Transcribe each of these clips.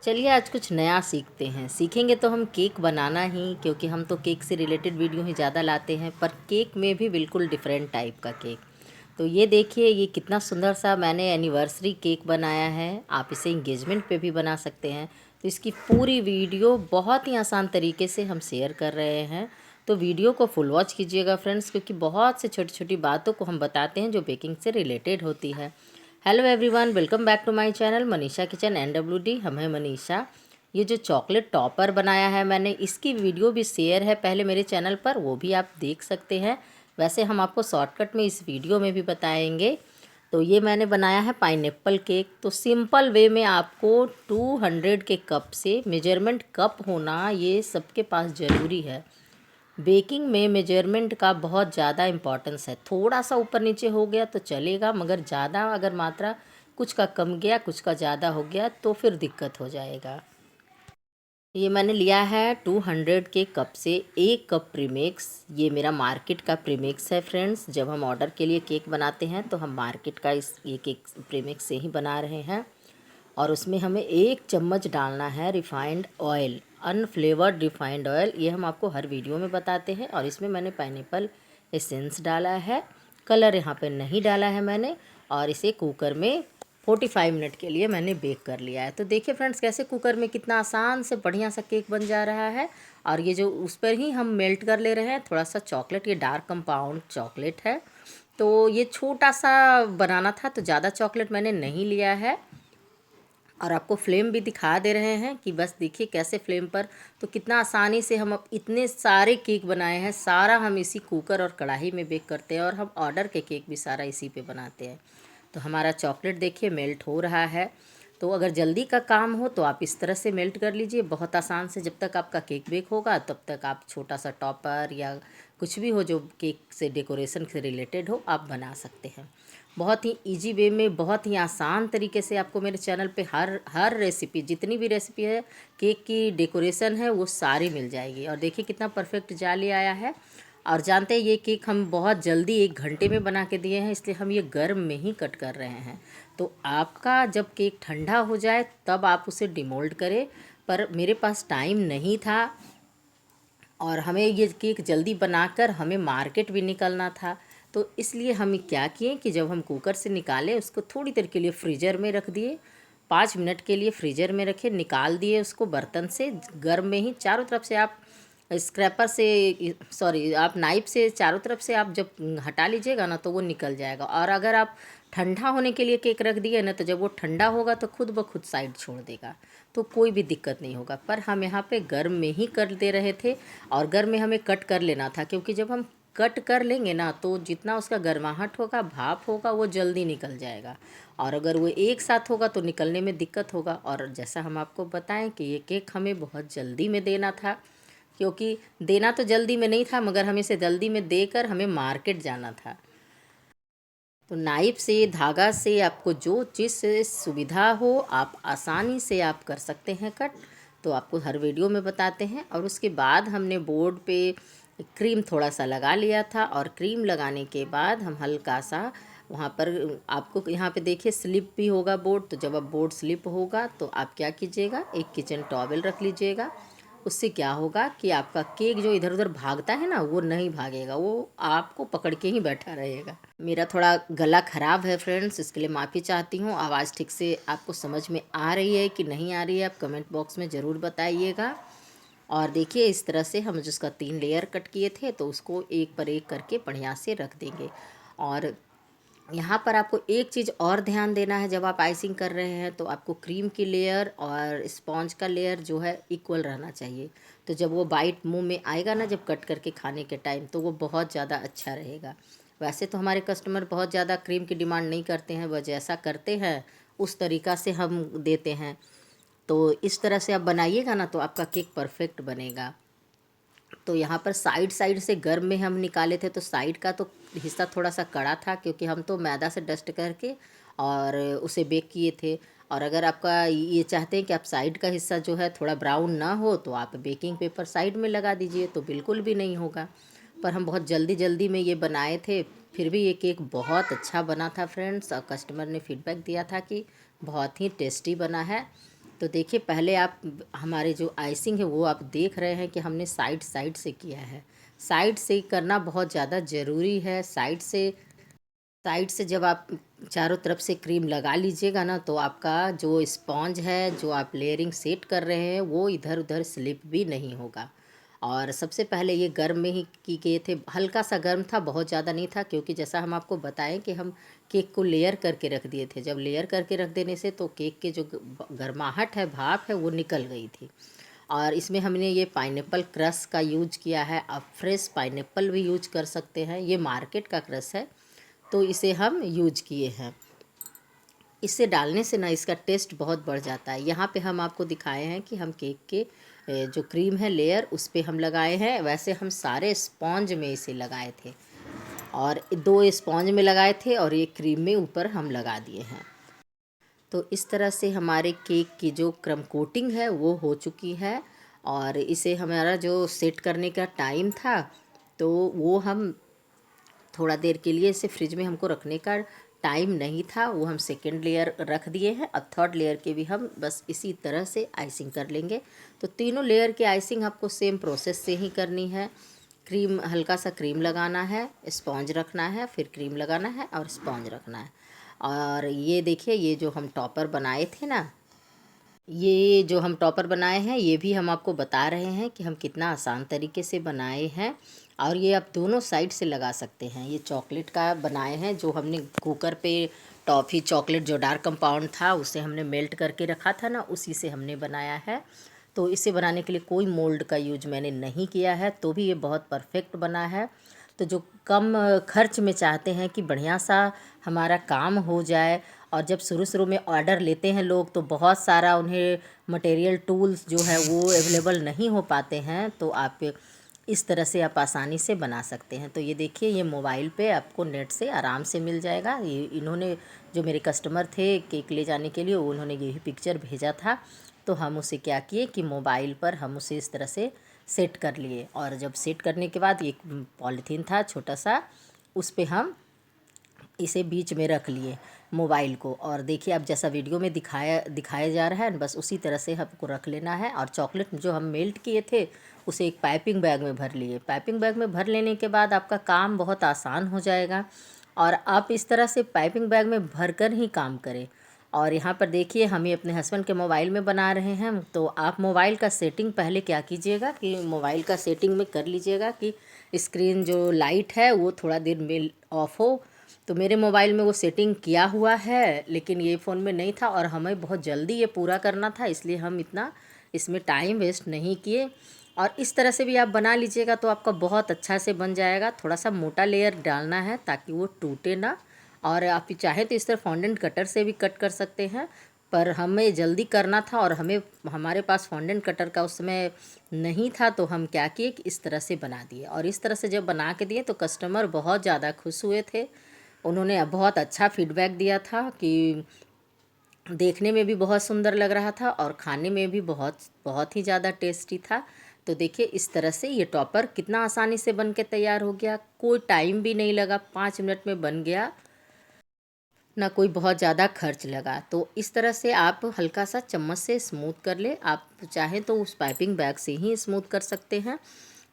चलिए आज कुछ नया सीखते हैं। सीखेंगे तो हम केक बनाना ही, क्योंकि हम तो केक से रिलेटेड वीडियो ही ज़्यादा लाते हैं, पर केक में भी बिल्कुल डिफरेंट टाइप का केक। तो ये देखिए, ये कितना सुंदर सा मैंने एनिवर्सरी केक बनाया है। आप इसे इंगेजमेंट पे भी बना सकते हैं। तो इसकी पूरी वीडियो बहुत ही आसान तरीके से हम शेयर कर रहे हैं। तो वीडियो को फुल वॉच कीजिएगा फ्रेंड्स, क्योंकि बहुत से छोटी छोटी बातों को हम बताते हैं जो बेकिंग से रिलेटेड होती है। Hello everyone, welcome back to my channel Manisha kitchen NWD। हम है मनीषा। ये जो चॉकलेट टॉपर बनाया है मैंने, इसकी वीडियो भी शेयर है पहले मेरे चैनल पर, वो भी आप देख सकते हैं। वैसे हम आपको शॉर्टकट में इस वीडियो में भी बताएंगे। तो ये मैंने बनाया है पाइनएप्पल केक। तो सिंपल वे में आपको 200 के कप से मेजरमेंट कप होना ये सबके पास ज़रूरी है। बेकिंग में मेजरमेंट का बहुत ज़्यादा इम्पोर्टेंस है। थोड़ा सा ऊपर नीचे हो गया तो चलेगा, मगर ज़्यादा अगर मात्रा कुछ का कम गया कुछ का ज़्यादा हो गया तो फिर दिक्कत हो जाएगा। ये मैंने लिया है 200 के कप से 1 कप प्रीमिक्स। ये मेरा मार्केट का प्रीमिक्स है फ्रेंड्स। जब हम ऑर्डर के लिए केक बनाते हैं तो हम मार्केट का ये केक प्रीमिक्स से ही बना रहे हैं। और उसमें हमें 1 चम्मच डालना है refined oil, unflavoured refined oil. ये हम आपको हर वीडियो में बताते हैं। और इसमें मैंने पाइनएप्पल एसेंस डाला है, कलर यहाँ पे नहीं डाला है मैंने। और इसे कुकर में 45 मिनट के लिए मैंने बेक कर लिया है। तो देखिए फ्रेंड्स, कैसे कुकर में कितना आसान से बढ़िया सा केक बन जा रहा है। और ये जो उस पर ही हम मेल्ट कर ले रहे हैं थोड़ा सा चॉकलेट, ये डार्क कंपाउंड चॉकलेट है। तो ये छोटा सा बनाना था तो ज़्यादा चॉकलेट मैंने नहीं लिया है। और आपको फ्लेम भी दिखा दे रहे हैं कि बस देखिए कैसे फ्लेम पर। तो कितना आसानी से हम अब इतने सारे केक बनाए हैं। सारा हम इसी कुकर और कढ़ाई में बेक करते हैं, और हम ऑर्डर के केक भी सारा इसी पे बनाते हैं। तो हमारा चॉकलेट देखिए मेल्ट हो रहा है। तो अगर जल्दी का काम हो तो आप इस तरह से मेल्ट कर लीजिए, बहुत आसान से। जब तक आपका केक बेक होगा तब तक आप छोटा सा टॉपर या कुछ भी हो जो केक से डेकोरेशन से रिलेटेड हो आप बना सकते हैं। बहुत ही इजी वे में, बहुत ही आसान तरीके से आपको मेरे चैनल पे हर रेसिपी, जितनी भी रेसिपी है केक की डेकोरेशन है वो सारी मिल जाएगी। और देखिए कितना परफेक्ट जाली आया है। और जानते हैं ये केक हम बहुत जल्दी 1 घंटे में बना के दिए हैं, इसलिए हम ये गर्म में ही कट कर रहे हैं। तो आपका जब केक ठंडा हो जाए तब आप उसे डिमोल्ड करें। पर मेरे पास टाइम नहीं था और हमें ये केक जल्दी बनाकर हमें मार्केट भी निकलना था। तो इसलिए हम क्या किए कि जब हम कुकर से निकाले उसको थोड़ी देर के लिए फ्रीज़र में रख दिए। 5 मिनट के लिए फ्रीज़र में रखे, निकाल दिए उसको बर्तन से। गर्म में ही चारों तरफ से आप स्क्रैपर से, सॉरी, आप नाइफ से चारों तरफ से आप जब हटा लीजिएगा ना तो वो निकल जाएगा। और अगर आप ठंडा होने के लिए केक रख दिए ना तो जब वो ठंडा होगा तो खुद ब खुद साइड छोड़ देगा, तो कोई भी दिक्कत नहीं होगा। पर हम यहाँ पे गर्म में ही कर दे रहे थे, और गर्म में हमें कट कर लेना था, क्योंकि जब हम कट कर लेंगे ना तो जितना उसका गर्माहट होगा, भाप होगा, वो जल्दी निकल जाएगा। और अगर वो एक साथ होगा तो निकलने में दिक्कत होगा। और जैसा हम आपको बताएं कि ये केक हमें बहुत जल्दी में देना था, क्योंकि देना तो जल्दी में नहीं था मगर हमें इसे जल्दी में देकर हमें मार्केट जाना था। तो नाइफ से, धागा से, आपको जो चीज़ से सुविधा हो आप आसानी से आप कर सकते हैं कट। तो आपको हर वीडियो में बताते हैं। और उसके बाद हमने बोर्ड पे क्रीम थोड़ा सा लगा लिया था, और क्रीम लगाने के बाद हम हल्का सा वहाँ पर, आपको यहाँ पे देखिए स्लिप भी होगा बोर्ड। तो जब अब बोर्ड स्लिप होगा तो आप क्या कीजिएगा, एक किचन टॉवेल रख लीजिएगा। उससे क्या होगा कि आपका केक जो इधर उधर भागता है ना वो नहीं भागेगा, वो आपको पकड़ के ही बैठा रहेगा। मेरा थोड़ा गला ख़राब है फ्रेंड्स, इसके लिए माफ़ी चाहती हूँ। आवाज़ ठीक से आपको समझ में आ रही है कि नहीं आ रही है आप कमेंट बॉक्स में ज़रूर बताइएगा। और देखिए इस तरह से हम जिसका 3 लेयर कट किए थे तो उसको एक पर एक करके बढ़िया से रख देंगे। और यहाँ पर आपको एक चीज़ और ध्यान देना है, जब आप आइसिंग कर रहे हैं तो आपको क्रीम की लेयर और स्पॉन्ज का लेयर जो है इक्वल रहना चाहिए। तो जब वो बाइट मुंह में आएगा ना जब कट करके खाने के टाइम, तो वो बहुत ज़्यादा अच्छा रहेगा। वैसे तो हमारे कस्टमर बहुत ज़्यादा क्रीम की डिमांड नहीं करते हैं, वह जैसा करते हैं उस तरीक़ा से हम देते हैं। तो इस तरह से आप बनाइएगा ना तो आपका केक परफेक्ट बनेगा। तो यहाँ पर साइड साइड से गर्म में हम निकाले थे, तो साइड का तो हिस्सा थोड़ा सा कड़ा था, क्योंकि हम तो मैदा से डस्ट करके और उसे बेक किए थे। और अगर आपका ये चाहते हैं कि आप साइड का हिस्सा जो है थोड़ा ब्राउन ना हो तो आप बेकिंग पेपर साइड में लगा दीजिए, तो बिल्कुल भी नहीं होगा। पर हम बहुत जल्दी जल्दी में ये बनाए थे, फिर भी ये केक बहुत अच्छा बना था फ्रेंड्स। और कस्टमर ने फीडबैक दिया था कि बहुत ही टेस्टी बना है। तो देखिए पहले आप हमारे जो आइसिंग है वो आप देख रहे हैं कि हमने साइड साइड से किया है। साइड से करना बहुत ज़्यादा ज़रूरी है। साइड से जब आप चारों तरफ से क्रीम लगा लीजिएगा ना, तो आपका जो स्पॉन्ज है, जो आप लेयरिंग सेट कर रहे हैं, वो इधर उधर स्लिप भी नहीं होगा। और सबसे पहले ये गर्म में ही की गए थे, हल्का सा गर्म था, बहुत ज़्यादा नहीं था, क्योंकि जैसा हम आपको बताएं कि हम केक को लेयर करके रख दिए थे। जब लेयर करके रख देने से तो केक के जो गर्माहट है, भाप है, वो निकल गई थी। और इसमें हमने ये पाइनएप्पल क्रश का यूज किया है। आप फ्रेश पाइनएप्पल भी यूज कर सकते हैं, ये मार्केट का क्रश है, तो इसे हम यूज किए हैं। इसे डालने से ना इसका टेस्ट बहुत बढ़ जाता है। यहाँ पे हम आपको दिखाए हैं कि हम केक के जो क्रीम है लेयर, उस पे हम लगाए हैं। वैसे हम सारे स्पॉन्ज में इसे लगाए थे, और 2 स्पॉन्ज में लगाए थे और ये क्रीम में ऊपर हम लगा दिए हैं। तो इस तरह से हमारे केक की जो क्रम कोटिंग है वो हो चुकी है। और इसे हमारा जो सेट करने का टाइम था, तो वो हम थोड़ा देर के लिए इसे फ्रिज में हमको रखने का टाइम नहीं था, वो हम सेकेंड लेयर रख दिए हैं। अब थर्ड लेयर के भी हम बस इसी तरह से आइसिंग कर लेंगे। तो तीनों लेयर की आइसिंग आपको सेम प्रोसेस से ही करनी है। क्रीम, हल्का सा क्रीम लगाना है, स्पॉन्ज रखना है, फिर क्रीम लगाना है और स्पॉन्ज रखना है। और ये देखिए, ये जो हम टॉपर बनाए थे ना, ये जो हम टॉपर बनाए हैं, ये भी हम आपको बता रहे हैं कि हम कितना आसान तरीके से बनाए हैं। और ये आप दोनों साइड से लगा सकते हैं। ये चॉकलेट का बनाए हैं, जो हमने कुकर पे टॉफ़ी चॉकलेट जो डार्क कंपाउंड था उसे हमने मेल्ट करके रखा था ना, उसी से हमने बनाया है। तो इसे बनाने के लिए कोई मोल्ड का यूज मैंने नहीं किया है, तो भी ये बहुत परफेक्ट बना है। तो जो कम खर्च में चाहते हैं कि बढ़िया सा हमारा काम हो जाए, और जब शुरू शुरू में ऑर्डर लेते हैं लोग, तो बहुत सारा उन्हें मटेरियल टूल्स जो है वो अवेलेबल नहीं हो पाते हैं, तो आप इस तरह से आप आसानी से बना सकते हैं। तो ये देखिए, ये मोबाइल पे आपको नेट से आराम से मिल जाएगा। ये इन्होंने, जो मेरे कस्टमर थे केक ले जाने के लिए, उन्होंने यही पिक्चर भेजा था। तो हम उसे क्या किए कि मोबाइल पर हम उसे इस तरह से सेट कर लिए। और जब सेट करने के बाद एक पॉलीथीन था छोटा सा, उस पर हम इसे बीच में रख लिए मोबाइल को। और देखिए, अब जैसा वीडियो में दिखाया जा रहा है, बस उसी तरह से हमको रख लेना है। और चॉकलेट जो हम मेल्ट किए थे, उसे एक पाइपिंग बैग में भर लिए। पाइपिंग बैग में भर लेने के बाद आपका काम बहुत आसान हो जाएगा। और आप इस तरह से पाइपिंग बैग में भर कर ही काम करें। और यहाँ पर देखिए, हम ये अपने हस्बैंड के मोबाइल में बना रहे हैं। तो आप मोबाइल का सेटिंग पहले क्या कीजिएगा कि मोबाइल का सेटिंग में कर लीजिएगा कि स्क्रीन जो लाइट है वो थोड़ा देर में ऑफ हो। तो मेरे मोबाइल में वो सेटिंग किया हुआ है, लेकिन ये फ़ोन में नहीं था, और हमें बहुत जल्दी ये पूरा करना था, इसलिए हम इतना इसमें टाइम वेस्ट नहीं किए। और इस तरह से भी आप बना लीजिएगा तो आपका बहुत अच्छा से बन जाएगा। थोड़ा सा मोटा लेयर डालना है ताकि वो टूटे ना। और आप चाहें तो इस तरह फॉन्डेंट कटर से भी कट कर सकते हैं, पर हमें जल्दी करना था और हमारे पास फॉन्डेंट कटर का उस समय नहीं था, तो हम क्या किए कि इस तरह से बना दिए। और इस तरह से जब बना के दिए तो कस्टमर बहुत ज़्यादा खुश हुए थे। उन्होंने बहुत अच्छा फीडबैक दिया था कि देखने में भी बहुत सुंदर लग रहा था और खाने में भी बहुत बहुत ही ज़्यादा टेस्टी था। तो देखिए, इस तरह से ये टॉपर कितना आसानी से बन के तैयार हो गया। कोई टाइम भी नहीं लगा, 5 मिनट में बन गया, ना कोई बहुत ज़्यादा खर्च लगा। तो इस तरह से आप हल्का सा चम्मच से स्मूथ कर ले। आप चाहें तो उस पाइपिंग बैग से ही स्मूथ कर सकते हैं।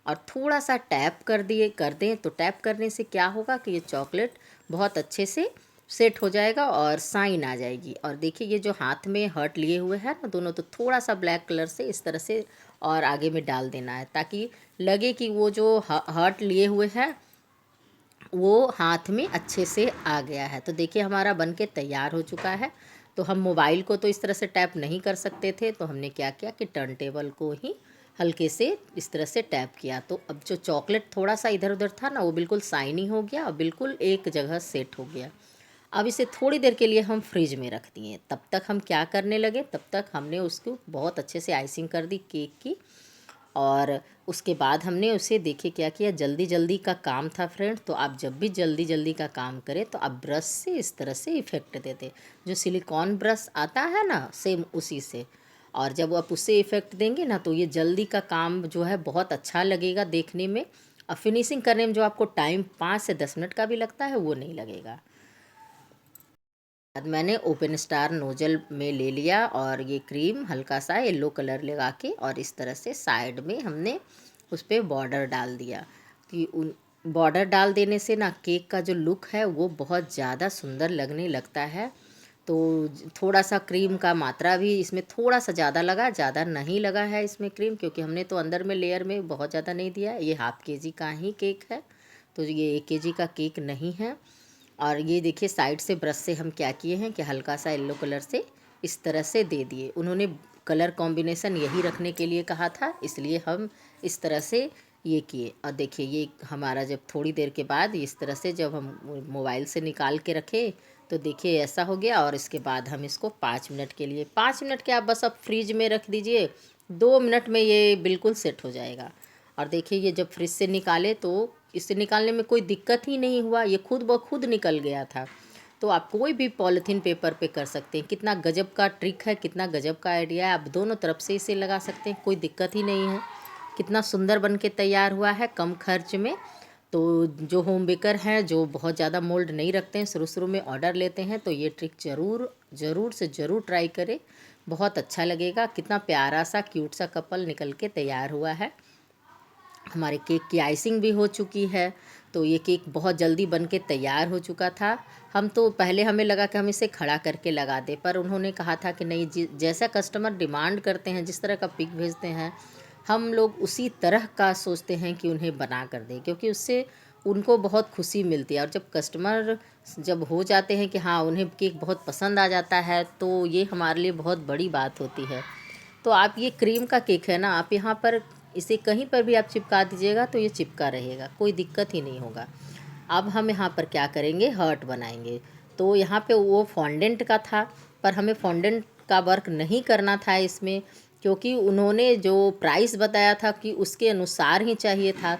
और थोड़ा सा टैप कर दें, तो टैप करने से क्या होगा कि ये चॉकलेट बहुत अच्छे से सेट हो जाएगा और शाइन आ जाएगी। और देखिए, ये जो हाथ में हर्ट लिए हुए हैं ना दोनों, तो थोड़ा सा ब्लैक कलर से इस तरह से और आगे में डाल देना है, ताकि लगे कि वो जो हर्ट लिए हुए हैं वो हाथ में अच्छे से आ गया है। तो देखिए, हमारा बन के तैयार हो चुका है। तो हम मोबाइल को तो इस तरह से टैप नहीं कर सकते थे, तो हमने क्या किया कि टर्न टेबल को ही हल्के से इस तरह से टैप किया। तो अब जो चॉकलेट थोड़ा सा इधर उधर था ना, वो बिल्कुल शाइनी हो गया और बिल्कुल एक जगह सेट हो गया। अब इसे थोड़ी देर के लिए हम फ्रिज में रख दिए। तब तक हम क्या करने लगे, तब तक हमने उसको बहुत अच्छे से आइसिंग कर दी केक की। और उसके बाद हमने उसे देखिए क्या किया, जल्दी जल्दी का काम था फ्रेंड। तो आप जब भी जल्दी जल्दी का काम करें तो आप ब्रश से इस तरह से इफ़ेक्ट देते, जो सिलिकॉन ब्रश आता है ना, सेम उसी से। और जब आप उससे इफ़ेक्ट देंगे ना, तो ये जल्दी का काम जो है बहुत अच्छा लगेगा देखने में। और फिनिशिंग करने में जो आपको टाइम 5 से 10 मिनट का भी लगता है, वो नहीं लगेगा। बाद मैंने ओपन स्टार नोजल में ले लिया और ये क्रीम हल्का सा येलो कलर लगा के और इस तरह से साइड में हमने उस पर बॉर्डर डाल दिया कि उन बॉर्डर डाल देने से ना केक का जो लुक है वो बहुत ज़्यादा सुंदर लगने लगता है। तो थोड़ा सा क्रीम का मात्रा भी इसमें थोड़ा सा ज़्यादा लगा, ज़्यादा नहीं लगा है इसमें क्रीम, क्योंकि हमने तो अंदर में लेयर में बहुत ज़्यादा नहीं दिया। ये ½ kg का ही केक है, तो ये 1 kg का केक नहीं है। और ये देखिए साइड से ब्रश से हम क्या किए हैं कि हल्का सा येलो कलर से इस तरह से दे दिए। उन्होंने कलर कॉम्बिनेशन यही रखने के लिए कहा था, इसलिए हम इस तरह से ये किए। और देखिए ये हमारा जब थोड़ी देर के बाद इस तरह से जब हम मोबाइल से निकाल के रखे तो देखिए ऐसा हो गया। और इसके बाद हम इसको 5 मिनट के लिए, 5 मिनट के आप बस अब फ्रिज में रख दीजिए, 2 मिनट में ये बिल्कुल सेट हो जाएगा। और देखिए ये जब फ्रिज से निकाले तो इससे निकालने में कोई दिक्कत ही नहीं हुआ, ये खुद ब खुद निकल गया था। तो आप कोई भी पॉलीथीन पेपर पे कर सकते हैं। कितना गजब का ट्रिक है, कितना गजब का आइडिया है। आप दोनों तरफ से इसे लगा सकते हैं, कोई दिक्कत ही नहीं है। कितना सुंदर बन के तैयार हुआ है कम खर्च में। तो जो होम बेकर हैं, जो बहुत ज़्यादा मोल्ड नहीं रखते हैं, शुरू शुरू में ऑर्डर लेते हैं, तो ये ट्रिक ज़रूर से ज़रूर ट्राई करें, बहुत अच्छा लगेगा। कितना प्यारा सा क्यूट सा कपल निकल के तैयार हुआ है। हमारे केक की आइसिंग भी हो चुकी है, तो ये केक बहुत जल्दी बन के तैयार हो चुका था। हम तो पहले हमें लगा कि हम इसे खड़ा करके लगा दें, पर उन्होंने कहा था कि नहीं, जैसा कस्टमर डिमांड करते हैं, जिस तरह का पिक भेजते हैं, हम लोग उसी तरह का सोचते हैं कि उन्हें बना कर दें, क्योंकि उससे उनको बहुत खुशी मिलती है। और जब कस्टमर जब हो जाते हैं कि हाँ उन्हें केक बहुत पसंद आ जाता है, तो ये हमारे लिए बहुत बड़ी बात होती है। तो आप ये क्रीम का केक है ना, आप यहाँ पर इसे कहीं पर भी आप चिपका दीजिएगा तो ये चिपका रहेगा, कोई दिक्कत ही नहीं होगा। अब हम यहाँ पर क्या करेंगे, हर्ट बनाएंगे। तो यहाँ पे वो फॉन्डेंट का था, पर हमें फॉन्डेंट का वर्क नहीं करना था इसमें, क्योंकि उन्होंने जो प्राइस बताया था कि उसके अनुसार ही चाहिए था।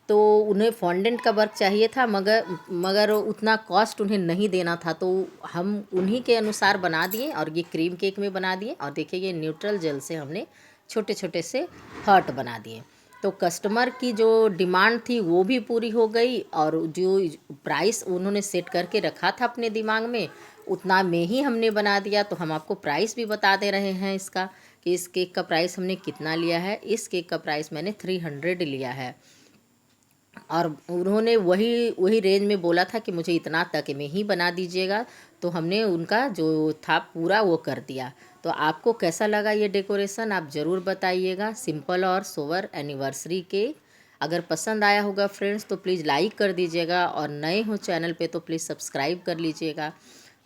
तो उन्हें फॉन्डेंट का वर्क चाहिए था, मगर उतना कॉस्ट उन्हें नहीं देना था, तो हम उन्हीं के अनुसार बना दिए और ये क्रीम केक में बना दिए। और देखिए ये न्यूट्रल जेल से हमने छोटे छोटे से हर्ट बना दिए। तो कस्टमर की जो डिमांड थी वो भी पूरी हो गई, और जो प्राइस उन्होंने सेट करके रखा था अपने दिमाग में, उतना में ही हमने बना दिया। तो हम आपको प्राइस भी बता दे रहे हैं इसका, कि इस केक का प्राइस हमने कितना लिया है। इस केक का प्राइस मैंने 300 लिया है, और उन्होंने वही रेंज में बोला था कि मुझे इतना तक में ही बना दीजिएगा। तो हमने उनका जो था पूरा वो कर दिया। तो आपको कैसा लगा ये डेकोरेशन, आप ज़रूर बताइएगा। सिंपल और सोवर एनिवर्सरी केक अगर पसंद आया होगा फ्रेंड्स, तो प्लीज़ लाइक कर दीजिएगा, और नए हो चैनल पे तो प्लीज़ सब्सक्राइब कर लीजिएगा।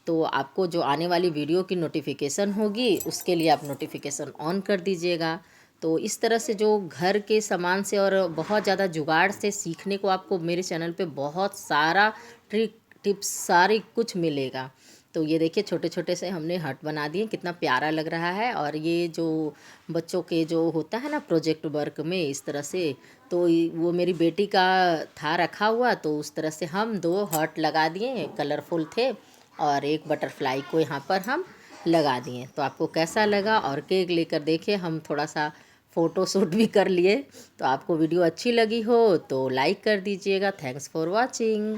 तो आपको जो आने वाली वीडियो की नोटिफिकेशन होगी, उसके लिए आप नोटिफिकेशन ऑन कर दीजिएगा। तो इस तरह से जो घर के सामान से और बहुत ज़्यादा जुगाड़ से सीखने को आपको मेरे चैनल पे बहुत सारा ट्रिक टिप्स सारी कुछ मिलेगा। तो ये देखिए छोटे छोटे से हमने हर्ट बना दिए, कितना प्यारा लग रहा है। और ये जो बच्चों के जो होता है ना प्रोजेक्ट वर्क में इस तरह से, तो वो मेरी बेटी का था रखा हुआ, तो उस तरह से हम 2 हर्ट लगा दिए, कलरफुल थे, और एक बटरफ्लाई को यहाँ पर हम लगा दिए। तो आपको कैसा लगा, और केक लेकर देखिए हम थोड़ा सा फ़ोटो शूट भी कर लिए। तो आपको वीडियो अच्छी लगी हो तो लाइक कर दीजिएगा। Thanks for watching.